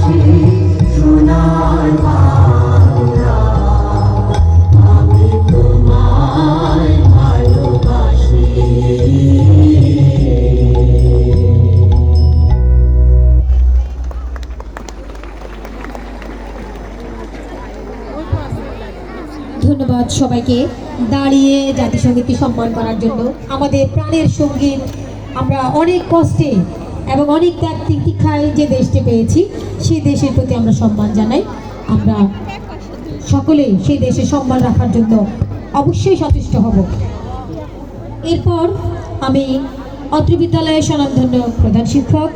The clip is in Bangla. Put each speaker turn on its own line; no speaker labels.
ভালোবাসি সোনার বাংলা, আমি তোমায় ভালোবাসি।
ধন্যবাদ সবাইকে দাঁড়িয়ে জাতীয় সঙ্গীতকে সম্মান করার জন্য। আমাদের প্রাণের সঙ্গীত, আমরা অনেক কষ্টে এবং অনেক ত্যাগ তিতিক্ষায় যে দেশটি পেয়েছি, সেই দেশের প্রতি আমরা সম্মান জানাই। আমরা সকলেই সেই দেশের সম্মান রাখার জন্য অবশ্যই সচেষ্ট হব। এরপর আমি অত্র বিদ্যালয়ের স্বনামধন্য প্রধান শিক্ষক